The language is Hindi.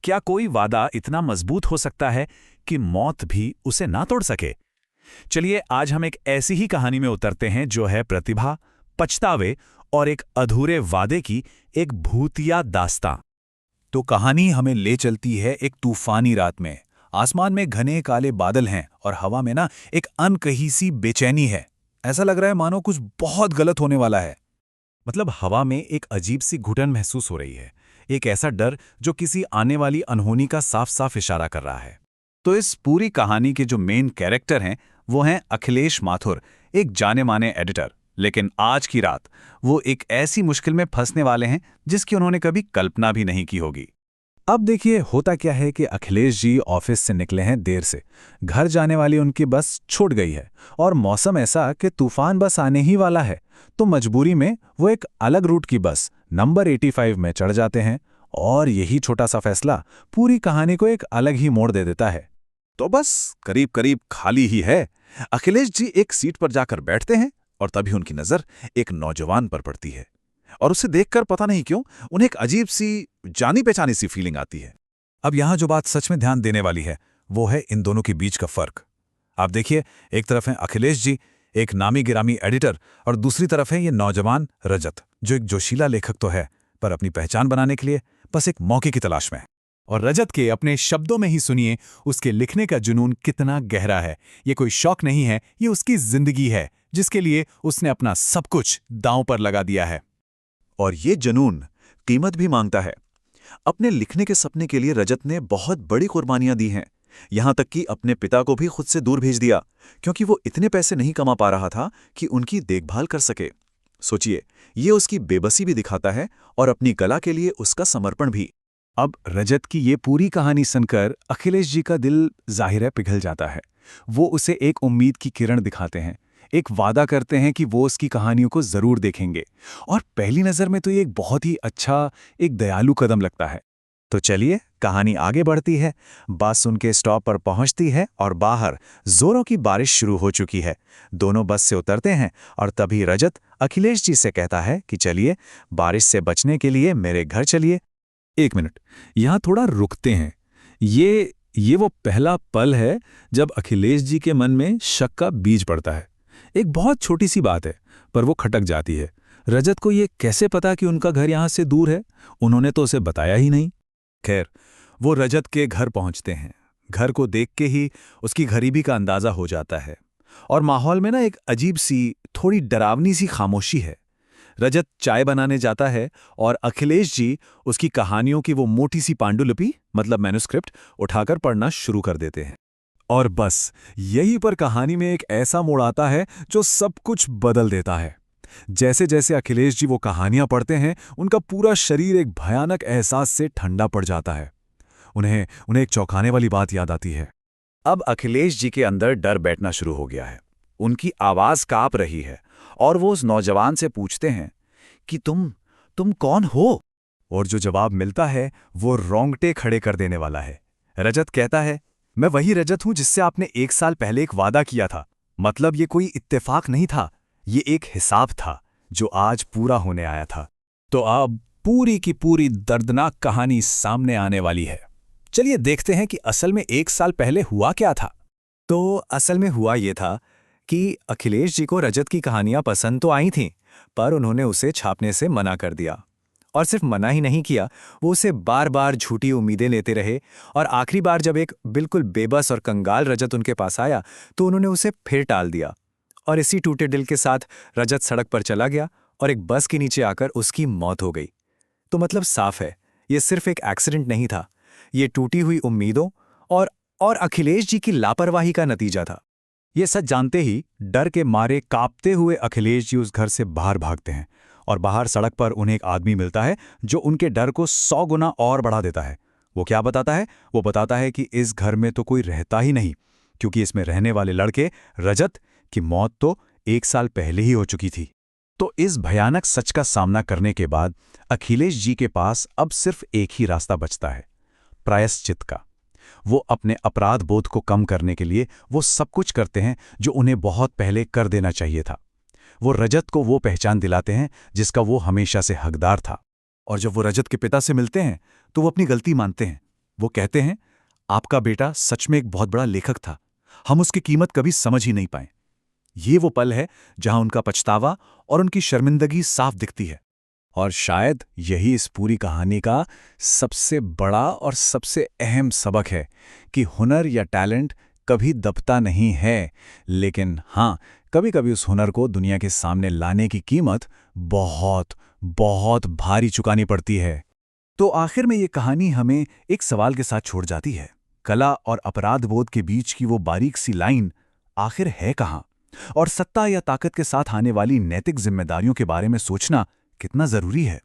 क्या कोई वादा इतना मजबूत हो सकता है कि मौत भी उसे ना तोड़ सके? चलिए आज हम एक ऐसी ही कहानी में उतरते हैं जो है प्रतिभा, पछतावे और एक अधूरे वादे की एक भूतिया दास्तां। तो कहानी हमें ले चलती है एक तूफानी रात में। आसमान में घने काले बादल हैं और हवा में ना एक अनकही सी बेचैनी है। ऐसा लग रहा है मानो कुछ बहुत गलत होने वाला है। मतलब हवा में एक अजीब सी घुटन महसूस हो रही है, एक ऐसा डर जो किसी आने वाली अनहोनी का साफ साफ इशारा कर रहा है। तो इस पूरी कहानी के जो मेन कैरेक्टर हैं वो हैं अखिलेश माथुर, एक जाने माने एडिटर। लेकिन आज की रात वो एक ऐसी मुश्किल में फंसने वाले हैं जिसकी उन्होंने कभी कल्पना भी नहीं की होगी। अब देखिए होता क्या है कि अखिलेश जी ऑफिस से निकले हैं देर से। घर जाने वाली उनकी बस छूट गई है और मौसम ऐसा कि तूफान बस आने ही वाला है। तो मजबूरी में वो एक अलग रूट की बस नंबर 85 में चढ़ जाते हैं और यही छोटा सा फैसला पूरी कहानी को एक अलग ही मोड़ दे देता है। तो बस करीब करीब खाली ही है। अखिलेश जी एक सीट पर जाकर बैठते हैं और तभी उनकी नजर एक नौजवान पर पड़ती है और उसे देखकर पता नहीं क्यों उन्हें एक अजीब सी जानी पहचानी सी फीलिंग आती है। अब यहां जो बात सच में ध्यान देने वाली है वो है इन दोनों के बीच का फर्क। आप देखिए, एक तरफ है अखिलेश जी, एक नामी गिरामी एडिटर, और दूसरी तरफ है ये नौजवान रजत, जो एक जोशीला लेखक तो है पर अपनी पहचान बनाने के लिए बस एक मौके की तलाश में है। और रजत के अपने शब्दों में ही सुनिए उसके लिखने का जुनून कितना गहरा है। ये कोई शौक नहीं है, ये उसकी जिंदगी है जिसके लिए उसने अपना सब कुछ दांव पर लगा दिया है। और ये जुनून कीमत भी मांगता है। अपने लिखने के सपने के लिए रजत ने बहुत बड़ी कुर्बानियां दी हैं। यहां तक कि अपने पिता को भी खुद से दूर भेज दिया क्योंकि वो इतने पैसे नहीं कमा पा रहा था कि उनकी देखभाल कर सके। सोचिए, ये उसकी बेबसी भी दिखाता है और अपनी कला के लिए उसका समर्पण भी। अब रजत की ये पूरी कहानी सुनकर अखिलेश जी का दिल जाहिर है पिघल जाता है। वो उसे एक उम्मीद की किरण दिखाते हैं, एक वादा करते हैं कि वो उसकी कहानियों को जरूर देखेंगे। और पहली नज़र में तो ये एक बहुत ही अच्छा, एक दयालु कदम लगता है। तो चलिए कहानी आगे बढ़ती है। बस उनके स्टॉप पर पहुंचती है और बाहर जोरों की बारिश शुरू हो चुकी है। दोनों बस से उतरते हैं और तभी रजत अखिलेश जी से कहता है कि चलिए, बारिश से बचने के लिए मेरे घर चलिए। एक मिनट, यहां थोड़ा रुकते हैं। ये वो पहला पल है जब अखिलेश जी के मन में शक का बीज पड़ता है। एक बहुत छोटी सी बात है पर वो खटक जाती है। रजत को ये कैसे पता कि उनका घर यहां से दूर है? उन्होंने तो उसे बताया ही नहीं। खैर, वो रजत के घर पहुंचते हैं। घर को देख के ही उसकी गरीबी का अंदाजा हो जाता है और माहौल में ना एक अजीब सी, थोड़ी डरावनी सी खामोशी है। रजत चाय बनाने जाता है और अखिलेश जी उसकी कहानियों की वो मोटी सी पांडुलिपि, मतलब मैन्युस्क्रिप्ट, उठाकर पढ़ना शुरू कर देते हैं। और बस यहीं पर कहानी में एक ऐसा मोड़ आता है जो सब कुछ बदल देता है। जैसे जैसे अखिलेश जी वो कहानियां पढ़ते हैं, उनका पूरा शरीर एक भयानक एहसास से ठंडा पड़ जाता है। उन्हें एक चौंकाने वाली बात याद आती है। अब अखिलेश जी के अंदर डर बैठना शुरू हो गया है। उनकी आवाज कांप रही है और वो उस नौजवान से पूछते हैं कि तुम कौन हो? और जो जवाब मिलता है वो रोंगटे खड़े कर देने वाला है। रजत कहता है, मैं वही रजत हूं जिससे आपने 1 साल पहले एक वादा किया था। मतलब ये कोई इत्तेफाक नहीं था, ये एक हिसाब था जो आज पूरा होने आया था। तो अब पूरी की पूरी दर्दनाक कहानी सामने आने वाली है। चलिए देखते हैं कि असल में 1 साल पहले हुआ क्या था। तो असल में हुआ ये था कि अखिलेश जी को रजत की कहानियां पसंद तो आई थीं, पर उन्होंने उसे छापने से मना कर दिया। और सिर्फ मना ही नहीं किया, वो उसे बार बार झूठी उम्मीदें लेते रहे और आखिरी बार जब एक बिल्कुल बेबस और कंगाल रजत उनके पास आया तो उन्होंने उसे फिर टाल दिया। और इसी टूटे दिल के साथ रजत सड़क पर चला गया और एक बस के नीचे आकर उसकी मौत हो गई। तो मतलब साफ है, ये सिर्फ एक एक्सीडेंट नहीं था, ये टूटी हुई उम्मीदों और अखिलेश जी की लापरवाही का नतीजा था। ये सच जानते ही डर के मारे कांपते हुए अखिलेश जी उस घर से बाहर भागते हैं और बाहर सड़क पर उन्हें एक आदमी मिलता है जो उनके डर को 100 गुना और बढ़ा देता है। वो क्या बताता है? वो बताता है कि इस घर में तो कोई रहता ही नहीं, क्योंकि इसमें रहने वाले लड़के रजत की मौत तो 1 साल पहले ही हो चुकी थी। तो इस भयानक सच का सामना करने के बाद अखिलेश जी के पास अब सिर्फ एक ही रास्ता बचता है, प्रायश्चित का। वो अपने अपराध बोध को कम करने के लिए वो सब कुछ करते हैं जो उन्हें बहुत पहले कर देना चाहिए था। वो रजत को वो पहचान दिलाते हैं जिसका वो हमेशा से हकदार था। और जब वो रजत के पिता से मिलते हैं तो वो अपनी गलती मानते हैं। वो कहते हैं, आपका बेटा सच में एक बहुत बड़ा लेखक था, हम उसकी कीमत कभी समझ ही नहीं पाए। ये वो पल है जहां उनका पछतावा और उनकी शर्मिंदगी साफ दिखती है। और शायद यही इस पूरी कहानी का सबसे बड़ा और सबसे अहम सबक है कि हुनर या टैलेंट कभी दबता नहीं है, लेकिन हाँ, कभी-कभी उस हुनर को दुनिया के सामने लाने की कीमत बहुत, बहुत भारी चुकानी पड़ती है। तो आखिर में ये कहानी हमें एक सवाल के साथ छोड़ जाती है। कला और अपराध बोध के बीच की वो बारीक सी लाइन आखिर है कहाँ? और सत्ता या ताकत के साथ आने वाली नैतिक जिम्मेदारियों के बारे में सोचना कितना जरूरी है।